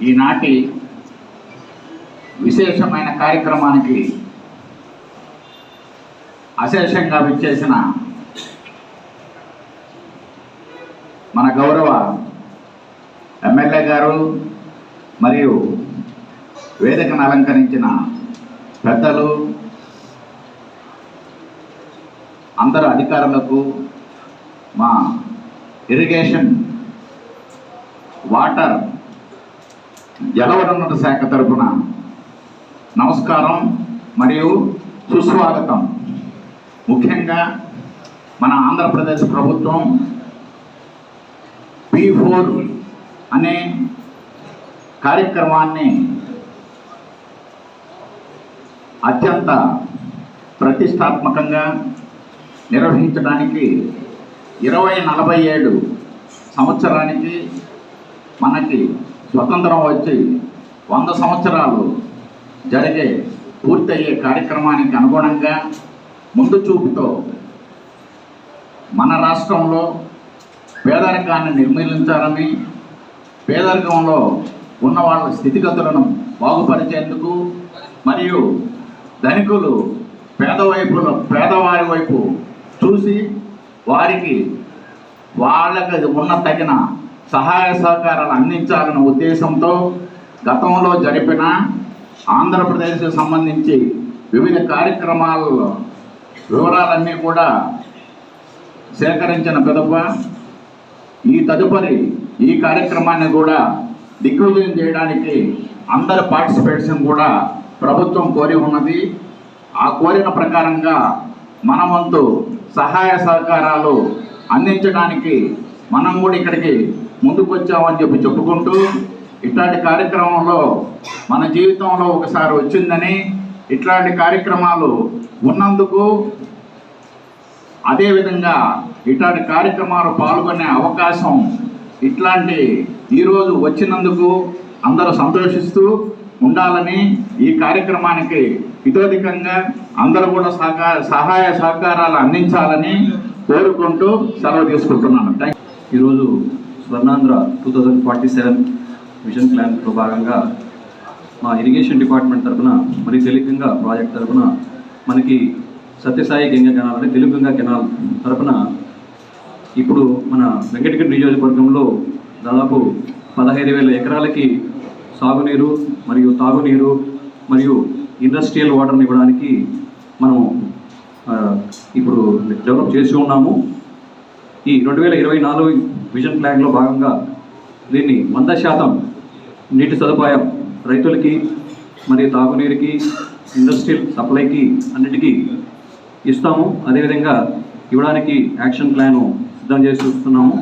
ఈనాటి విశేషమైన కార్యక్రమానికి అశేషంగా విచ్చేసిన మన గౌరవ ఎమ్మెల్యే గారు మరియు వేదికను అలంకరించిన పెద్దలు, అందరు అధికారులకు, మా ఇరిగేషన్, వాటర్, జలవనరుల శాఖ తరపున నమస్కారం మరియు సుస్వాగతం. ముఖ్యంగా మన ఆంధ్రప్రదేశ్ ప్రభుత్వం P4 అనే కార్యక్రమాన్ని అత్యంత ప్రతిష్టాత్మకంగా నిర్వహించడానికి 2047 సంవత్సరానికి మనకి స్వతంత్రం వచ్చి 100 సంవత్సరాలు జరిగే పూర్తయ్యే కార్యక్రమానికి అనుగుణంగా ముందు చూపుతో మన రాష్ట్రంలో పేదరికాన్ని నిర్మూలించాలని, పేదరికంలో ఉన్న వాళ్ళ స్థితిగతులను బాగుపరిచేందుకు మరియు ధనికులు పేదవారి వైపు చూసి వారికి వాళ్ళకి ఉన్న తగిన సహాయ సహకారాలు అందించాలనే ఉద్దేశంతో గతంలో జరిపిన ఆంధ్రప్రదేశ్కి సంబంధించి వివిధ కార్యక్రమాల వివరాలన్నీ కూడా సేకరించిన పిదప ఈ తదుపరి ఈ కార్యక్రమాన్ని కూడా దిగ్విజయం చేయడానికి అందరి పార్టిసిపేట్స్ని కూడా ప్రభుత్వం కోరి ఉన్నది. ఆ కోరిన ప్రకారంగా మన వంతు సహాయ సహకారాలు అందించడానికి మనం కూడా ఇక్కడికి ముందుకొచ్చామని చెప్పుకుంటూ, ఇట్లాంటి కార్యక్రమంలో మన జీవితంలో ఒకసారి వచ్చిందని, ఇట్లాంటి కార్యక్రమాలు ఉన్నందుకు, అదేవిధంగా ఇట్లాంటి కార్యక్రమాలు పాల్గొనే అవకాశం ఇట్లాంటి ఈరోజు వచ్చినందుకు అందరూ సంతోషిస్తూ ఉండాలని, ఈ కార్యక్రమానికి ఇతోధికంగా అందరూ కూడా సహాయ సహకారాలు అందించాలని కోరుకుంటూ సెలవు తీసుకుంటున్నాను. ఈరోజు స్వర్ణాంధ్ర 2047 విజన్ ప్లాన్లో భాగంగా మా ఇరిగేషన్ డిపార్ట్మెంట్ తరఫున, మరి తెలుగుగంగా ప్రాజెక్ట్ తరఫున, మనకి సత్యసాయి గంగా కెనాల్ అంటే తెలుగుగంగా కెనాల్ తరఫున ఇప్పుడు మన వెంకటగిరి నియోజకవర్గంలో దాదాపు 15,000 ఎకరాలకి సాగునీరు మరియు తాగునీరు మరియు ఇండస్ట్రియల్ వాటర్ని ఇవ్వడానికి మనం ఇప్పుడు డెవలప్ చేసి ఉన్నాము. ఈ 2024 విజన్ ప్లాన్లో భాగంగా దీన్ని 100% నీటి సదుపాయం రైతులకి మరియు తాగునీరుకి, ఇండస్ట్రియల్ సప్లైకి అన్నిటికీ ఇస్తాము. అదేవిధంగా ఇవ్వడానికి యాక్షన్ ప్లాను సిద్ధం చేసి చూస్తున్నాము.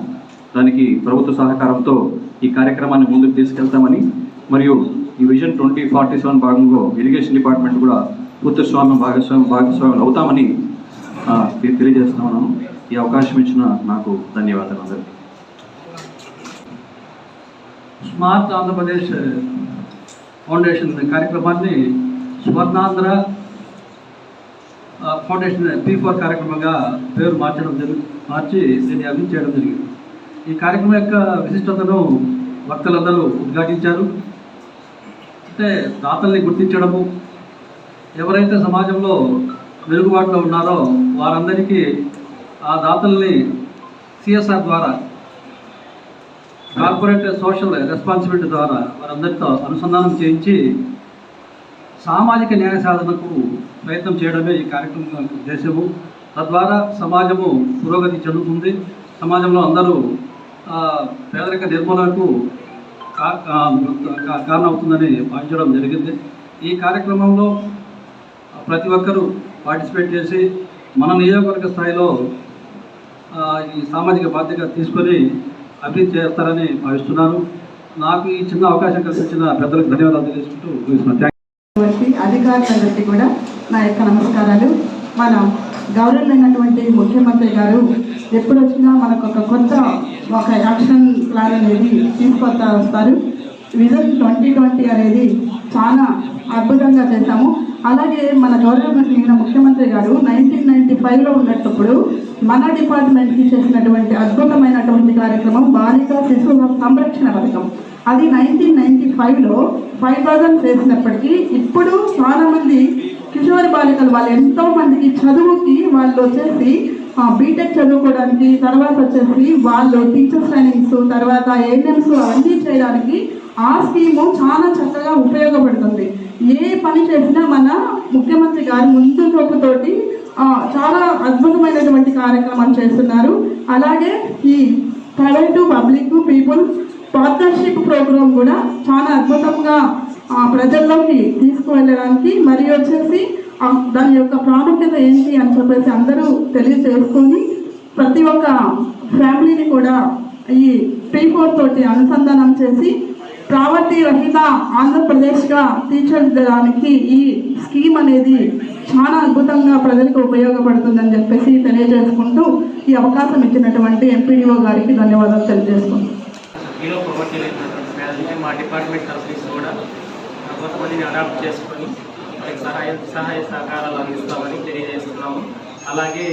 దానికి ప్రభుత్వ సహకారంతో ఈ కార్యక్రమాన్ని ముందుకు తీసుకెళ్తామని, మరియు ఈ విజన్ 2047 భాగంలో ఇరిగేషన్ డిపార్ట్మెంట్ కూడా భాగస్వామ్యం అవుతామని తెలియజేస్తున్నాను. ఈ అవకాశం ఇచ్చిన నాకు ధన్యవాదాలు అందరికీ. స్మార్ట్ ఆంధ్రప్రదేశ్ ఫౌండేషన్ కార్యక్రమాన్ని స్వర్ణాంధ్ర ఫౌండేషన్ P4 కార్యక్రమంగా పేరు మార్చి దీన్ని అభివృద్ధి చేయడం జరిగింది. ఈ కార్యక్రమం యొక్క విశిష్టతను వక్తలందరూ ఉద్ఘాటించారు. అంటే దాతల్ని గుర్తించడము, ఎవరైతే సమాజంలో వెలుగుబాటులో ఉన్నారో వారందరికీ ఆ దాతల్ని CSR ద్వారా, కార్పొరేట్ సోషల్ రెస్పాన్సిబిలిటీ ద్వారా వారందరితో అనుసంధానం చేయించి సామాజిక న్యాయ సాధనకు ప్రయత్నం చేయడమే ఈ కార్యక్రమం ఉద్దేశము. తద్వారా సమాజము పురోగతి చెందుతుంది, సమాజంలో అందరూ పేదరిక నిర్మూలనకు కారణమవుతుందని భావించడం జరిగింది. ఈ కార్యక్రమంలో ప్రతి ఒక్కరూ పార్టిసిపేట్ చేసి మన నియోజకవర్గ స్థాయిలో ఈ సామాజిక బాధ్యత తీసుకొని అభివృద్ధి చేస్తారని భావిస్తున్నాను. నాకు ఈ చిన్న అవకాశం కల్పించిన పెద్దలకు ధన్యవాదాలు తెలియజేసుకుంటూ ముగిస్తున్నాను. అధికారులందరికీ కూడా నా యొక్క నమస్కారాలు. మన గౌరవమైనటువంటి ముఖ్యమంత్రి గారు ఎప్పుడు వచ్చినా మనకు ఒక యాక్షన్ ప్లాన్ అనేది తీసుకొస్తా వస్తారు. విజన్ 2020 అనేది చాలా అద్భుతంగా చేశాము. అలాగే మన గౌరవమైన ముఖ్యమంత్రి గారు 1995లో ఉన్నప్పుడు మన డిపార్ట్మెంట్కి చేసినటువంటి అద్భుతమైనటువంటి కార్యక్రమం బాలిక శిశు సంరక్షణ పథకం. అది 1995లో 5000 చేసినప్పటికీ ఇప్పుడు చాలామంది కిషోరి బాలికలు వాళ్ళు ఎంతో మందికి చదువుకి వాళ్ళు వచ్చేసి బీటెక్ చదువుకోవడానికి, తర్వాత వచ్చేసి వాళ్ళు టీచర్స్ ట్రైనింగ్స్, తర్వాత ఏఎన్ఎంస్ అవన్నీ చేయడానికి ఆ స్కీము చాలా చక్కగా ఉపయోగపడుతుంది. ఏ పని చేసినా మన ముఖ్యమంత్రి గారు ముందు చూపుతోటి చాలా అద్భుతమైనటువంటి కార్యక్రమాలు చేస్తున్నారు. అలాగే ఈ private public people partnership programme కూడా చాలా అద్భుతంగా ప్రజల్లోకి తీసుకువెళ్ళడానికి మరియు వచ్చేసి దాని యొక్క ప్రాముఖ్యత ఏంటి అని చెప్పేసి అందరూ తెలియజేసుకొని ప్రతి ఒక్క ఫ్యామిలీని కూడా ఈ P4 తోటి అనుసంధానం చేసి ప్రావర్టీ రహిత ఆంధ్రప్రదేశ్గా తీర్చిదిద్దడానికి ఈ స్కీమ్ అనేది చాలా అద్భుతంగా ప్రజలకు ఉపయోగపడుతుందని చెప్పేసి తెలియజేసుకుంటూ ఈ అవకాశం ఇచ్చినటువంటి ఎంపీడీఓ గారికి ధన్యవాదాలు తెలియజేసుకుంటాం. బిలో ప్రొవర్టీ లేనటువంటి పేదలకి మా డిపార్ట్మెంట్ తరఫు నుంచి కూడా కొంతమందిని అడాప్ట్ చేసుకొని సహాయ సహకారాలు అందిస్తామని తెలియజేస్తున్నాము. అలాగే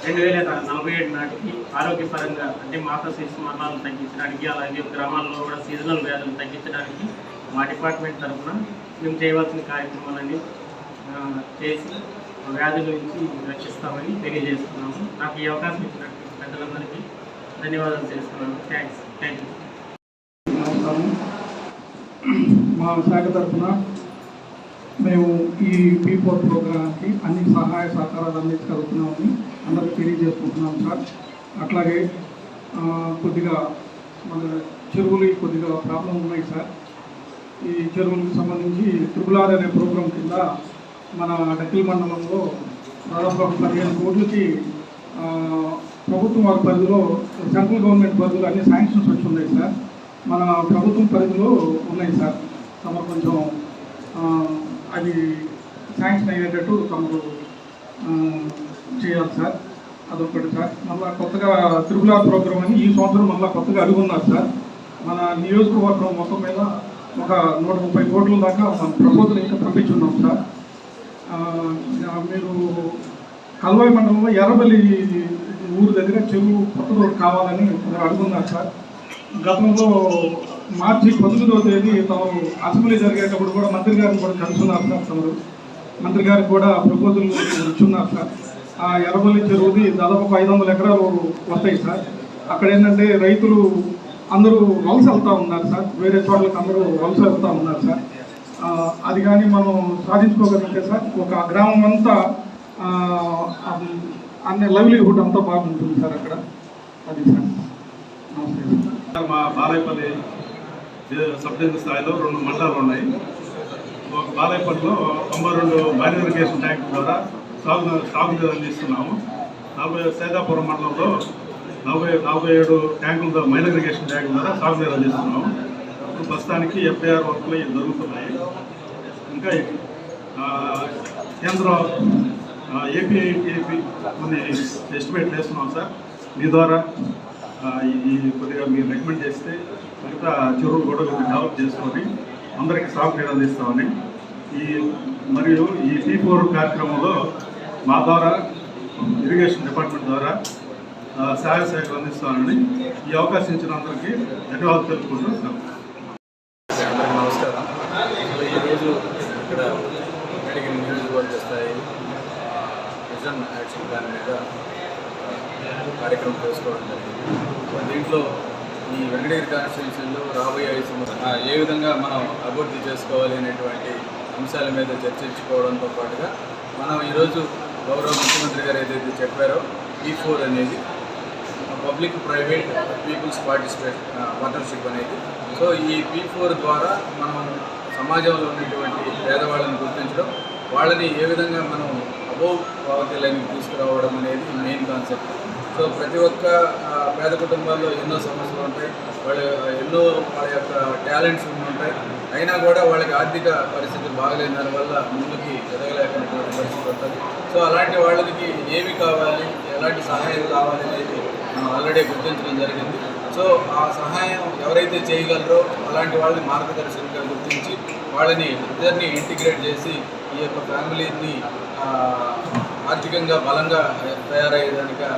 2047 నాటికి ఆరోగ్యపరంగా అంటే మాతా శిశు మరణాలను తగ్గించడానికి, అలాగే గ్రామాల్లో కూడా సీజనల్ వ్యాధులు తగ్గించడానికి మా డిపార్ట్మెంట్ తరఫున మేము చేయవలసిన కార్యక్రమాలన్నీ చేసి వ్యాధుల నుంచి రక్షిస్తామని తెలియజేస్తున్నాము. నాకు ఈ అవకాశం ఇచ్చినట్టు పెద్దలందరికీ ధన్యవాదాలు తెలుస్తున్నాను. Thank you. నమస్కారం. మా శాఖ తరఫున మేము ఈ P4 ప్రోగ్రాంకి అన్ని సహాయ సహకారాలు అందించగలుగుతున్నామని అందరికీ తెలియజేసుకుంటున్నాం సార్. అట్లాగే కొద్దిగా మన చెరువులు కొద్దిగా ప్రాబ్లం ఉన్నాయి సార్. ఈ చెరువులకు సంబంధించి RRR అనే ప్రోగ్రాం కింద మన డక్కిల్ మండలంలో దాదాపు 15 కోట్లకి ప్రభుత్వం వారి పరిధిలో సెంట్రల్ గవర్నమెంట్ పరిధిలో అన్ని శాంక్షన్స్ వచ్చి ఉన్నాయి సార్. మన ప్రభుత్వం పరిధిలో ఉన్నాయి సార్. తమరు కొంచెం అది శాంక్షన్ అయ్యేటట్టు తమరు చేయాలి సార్. అదొకటి సార్. మళ్ళీ కొత్తగా RRR ప్రోగ్రామ్ అని ఈ సంవత్సరం మళ్ళీ కొత్తగా అడుగున్నారు సార్. మన నియోజకవర్గం మొత్తం మీద ఒక 130 కోట్ల దాకా మనం ప్రపోజల్ ఇంకా పంపించున్నాం సార్. మీరు కల్వాయి మండలంలో ఎర్రబల్లి ఊరు దగ్గర చెరువు కొత్తగా కావాలని మీరు అడుగున్నారు సార్. గతంలో మార్చి 19వ తేదీ తమరు అసెంబ్లీ జరిగేటప్పుడు కూడా మంత్రి గారిని కూడా కలుసుకున్నారు సార్. తమరు మంత్రి గారికి కూడా ప్రపోజల్ ఇచ్చున్నారు సార్. ఆ ఎర్రబల్లి చెరువుది దాదాపు 500 ఎకరాలు వస్తాయి సార్. అక్కడ ఏంటంటే రైతులు అందరూ వలస వెళ్తూ ఉన్నారు సార్. వేరే చోట్లకి అందరూ వలస వెళ్తూ ఉన్నారు సార్. అది కానీ మనం సాధించుకోగలిగితే సార్ ఒక గ్రామం అంతా అన్ని లైవ్లీహుడ్ అంతా బాగుంటుంది సార్ అక్కడ. అది సార్. నమస్తే. మా బాలాయపల్లి సబ్ డివిజన్ స్థాయిలో 2 మండలాలు ఉన్నాయి. ఒక బాలాయపల్లిలో 92 భారీ ఇరిగేషన్ ట్యాంక్ ద్వారా సాగునీరు అందిస్తున్నాము. సైదాపురం మండలంలో 47 ట్యాంకులతో మైనర్ ఇరిగేషన్ ట్యాంకుల ద్వారా సాగునీరు అందిస్తున్నాము. ప్రస్తుతానికి FIR వర్క్లు జరుగుతున్నాయి. ఇంకా కేంద్రం ఏపీ కొన్ని ఎస్టిమేట్లు వేస్తున్నాం సార్. మీ ద్వారా ఈ కొద్దిగా మీరు రికమెండ్ చేస్తే మిగతా చెరువులు కూడా డెవలప్ చేసుకొని అందరికీ సాగునీరు అందిస్తామని మరియు ఈ P4 కార్యక్రమంలో మా ద్వారా ఇరిగేషన్ డిపార్ట్మెంట్ ద్వారా సహాయ సహకారం అందిస్తామని ఈ అవకాశం ఇచ్చిన అందరికీ ధన్యవాదాలు తెలుపుకుంటున్నాం. అందరికీ నమస్కారం. ఈరోజు ఇక్కడ వెంకటగిరి నియోజకవర్గ స్థాయి విజన్ యాక్షన్ ప్లాన్ మీద కార్యక్రమం చేసుకోవడం జరిగింది. దీంట్లో ఈ వెంకటగిరి కాన్స్టిట్యున్సీలో రాబోయే 5 సంవత్సరాలు ఏ విధంగా మనం అభివృద్ధి చేసుకోవాలి అనేటువంటి అంశాల మీద చర్చించుకోవడంతో పాటుగా మనం ఈరోజు గౌరవ ముఖ్యమంత్రి గారు ఏదైతే చెప్పారో P4 అనేది పబ్లిక్ ప్రైవేట్ పీపుల్స్ పార్ట్నర్షిప్ అనేది. సో ఈ P4 ద్వారా మనం సమాజంలో ఉన్నటువంటి పేదవాళ్ళని గుర్తించడం, వాళ్ళని ఏ విధంగా మనం అబోవ్ పావర్టీ లైన్కి తీసుకురావడం అనేది మెయిన్ కాన్సెప్ట్. సో ప్రతి ఒక్క పేద కుటుంబాల్లో ఎన్నో సమస్యలు ఉంటాయి. ఎన్నో వాళ్ళ యొక్క టాలెంట్స్ ఉంటాయి. అయినా కూడా వాళ్ళకి ఆర్థిక పరిస్థితి బాగలేని దానివల్ల ముందుకి ఎదగలేకపోయినటువంటి పరిస్థితి ఉంటుంది. సో అలాంటి వాళ్ళకి ఏమి కావాలి, ఎలాంటి సహాయం కావాలి అనేది మనం ఆల్రెడీ గుర్తించడం జరిగింది. సో ఆ సహాయం ఎవరైతే చేయగలరో అలాంటి వాళ్ళని మార్గదర్శకంగా గుర్తించి వాళ్ళని ఇద్దరిని ఇంటిగ్రేట్ చేసి ఈ యొక్క ఫ్యామిలీని ఆర్థికంగా బలంగా తయారయ్యేదానిగా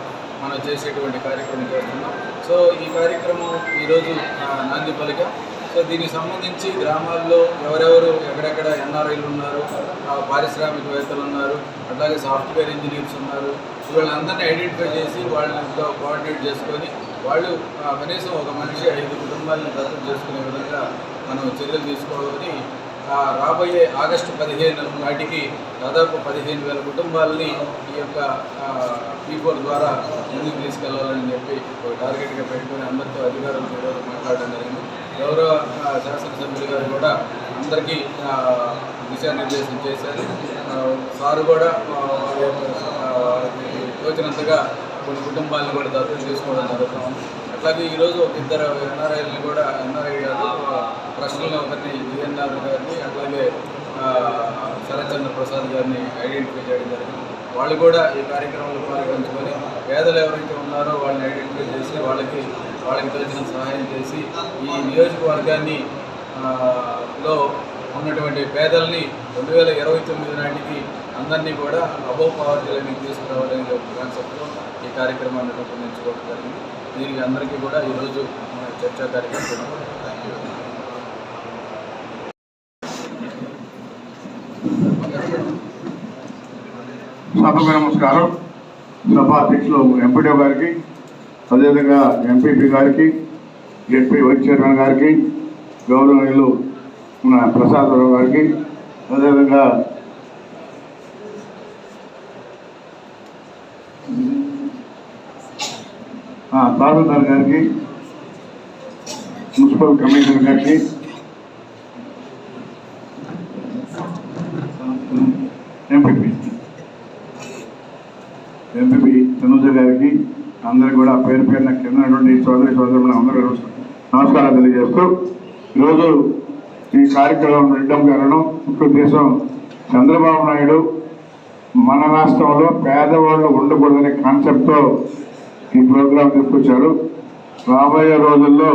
మనం చేసేటువంటి కార్యక్రమం చేస్తున్నాం. సో ఈ కార్యక్రమం ఈరోజు నాంది పలిక. సో దీనికి సంబంధించి గ్రామాల్లో ఎవరెవరు ఎక్కడెక్కడ ఎన్ఆర్ఐలు ఉన్నారు, పారిశ్రామికవేత్తలు ఉన్నారు, అట్లాగే సాఫ్ట్వేర్ ఇంజనీర్స్ ఉన్నారు, వీళ్ళందరినీ ఐడెంటిఫై చేసి వాళ్ళతో కోఆర్డినేట్ చేసుకొని వాళ్ళు కనీసం ఒక మనిషి 5 కుటుంబాలను దత్తత చేసుకునే విధంగా మనం చర్యలు తీసుకోవాలని రాబోయే ఆగస్టు 15 నాటికి దాదాపు 15,000 కుటుంబాలని ఈ యొక్క P4 ద్వారా ముందుకు తీసుకెళ్లాలని చెప్పి ఒక టార్గెట్గా పెట్టుకుని అందరితో అధికారులతో ఈరోజు మాట్లాడడం జరిగింది. గౌరవ శాసనసభ్యులు గారు కూడా అందరికీ దిశానిర్దేశం చేశారు. సారు కూడా తోచినంతగా కొన్ని కుటుంబాలను కూడా దత్తత తీసుకోవడం జరుగుతుంది. అట్లాగే ఈరోజు ఒక 2 ఎన్ఆర్ఐలను కూడా ఎన్ఆర్ఐ గారు ప్రశ్నలో ఒకరిని జిఎన్ఆర్ గారిని అట్లాగే శరత్ చంద్ర ప్రసాద్ గారిని ఐడెంటిఫై చేయడం జరిగింది. వాళ్ళు కూడా ఈ కార్యక్రమంలో పాల్గొంచుకొని పేదలు ఎవరైతే ఉన్నారో వాళ్ళని ఐడెంటిఫై చేసి వాళ్ళకి తోచిన సహాయం చేసి ఈ నియోజకవర్గాన్ని లో ఉన్నటువంటి పేదల్ని 2029 నాటికి అందరినీ కూడా అబోవ్ పవర్టీ లైన్కి తీసుకురావాలనే ఒక కాన్సెప్ట్తో ఈ కార్యక్రమాన్ని రూపొందించుకోవడం జరిగింది. దీనికి అందరికీ కూడా ఈరోజు చర్చా కార్యక్రమం. Thank you. సభకు నమస్కారం. సభ అధ్యక్షులు ఎంపీడీ గారికి, అదేవిధంగా ఎంపీపీ గారికి, జెడ్పీ వైస్ చైర్మన్ గారికి, గౌరవనీయులు మన ప్రసాదరావు గారికి, అదేవిధంగా తహసీల్దార్ గారికి, మున్సిపల్ కమిషనర్ గారికి, ఎంపీపీ తనుజ గారికి, అందరికీ కూడా పేరు పేరున కిందటువంటి సోదరులు అందరూ నమస్కారాలు తెలియజేస్తూ, ఈరోజు ఈ కార్యక్రమం పెట్టడం కారణం ముఖ్య ఉద్దేశం చంద్రబాబు నాయుడు మన రాష్ట్రంలో పేదవాళ్ళు ఉండకూడదనే కాన్సెప్ట్తో ఈ ప్రోగ్రాం తీసుకొచ్చారు. రాబోయే రోజుల్లో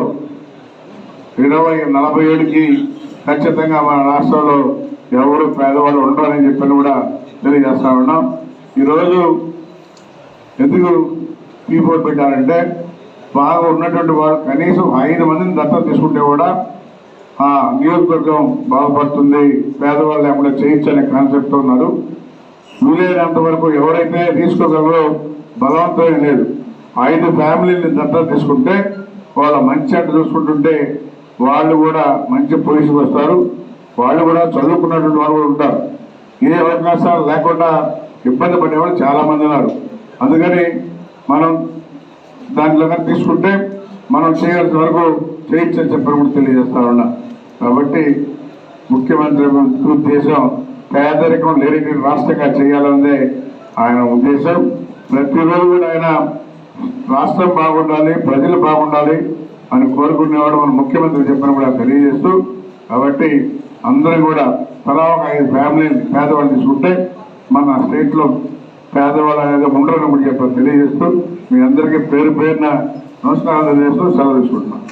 2047కి ఖచ్చితంగా మన రాష్ట్రంలో ఎవరు పేదవాళ్ళు ఉండరని చెప్పని కూడా తెలియజేస్తా ఉన్నాం. ఈరోజు ఎందుకు P4 పెట్టారంటే బాగా ఉన్నటువంటి వాళ్ళు కనీసం 5 మందిని దత్తత తీసుకుంటే కూడా ఆ నియోజకవర్గం బాగుపడుతుంది, పేదవాళ్ళు లేకుండా చేయించనే కాన్సెప్ట్తో ఉన్నారు. వీలైనంత వరకు ఎవరైతే తీసుకోగలరో బలవంతం లేదు. 5 ఫ్యామిలీని దత్తత తీసుకుంటే వాళ్ళ మంచి అంటే చూసుకుంటుంటే వాళ్ళు కూడా మంచి పొజిషన్ వస్తారు. వాళ్ళు కూడా చదువుకున్నటువంటి వాళ్ళు కూడా ఉంటారు. ఏ అవకాశాలు లేకుండా ఇబ్బంది పడేవాళ్ళు చాలామంది ఉన్నారు. అందుకని మనం దాంట్లో కానీ తీసుకుంటే మనం చేయాల్సిన వరకు చేయించని చెప్పని కూడా తెలియజేస్తా ఉన్నా. కాబట్టి ముఖ్యమంత్రి ఉద్దేశం పేదరికం లేని రాష్ట్రంగా చేయాలన్నదే ఆయన ఉద్దేశం. ప్రతిరోజు కూడా ఆయన రాష్ట్రం బాగుండాలి, ప్రజలు బాగుండాలి అని కోరుకునేవాడు మన ముఖ్యమంత్రి చెప్పని కూడా తెలియజేస్తూ, కాబట్టి అందరూ కూడా తలా ఒక 5 ఫ్యామిలీని పేదవాళ్ళు తీసుకుంటే మన స్టేట్లో పేదవాళ్ళు అనేది ఉండరని కూడా చెప్పని తెలియజేస్తూ మీ అందరికీ పేరు పేరున నమస్కారాలు తెలియజేస్తూ సెలవు తీసుకుంటున్నాం.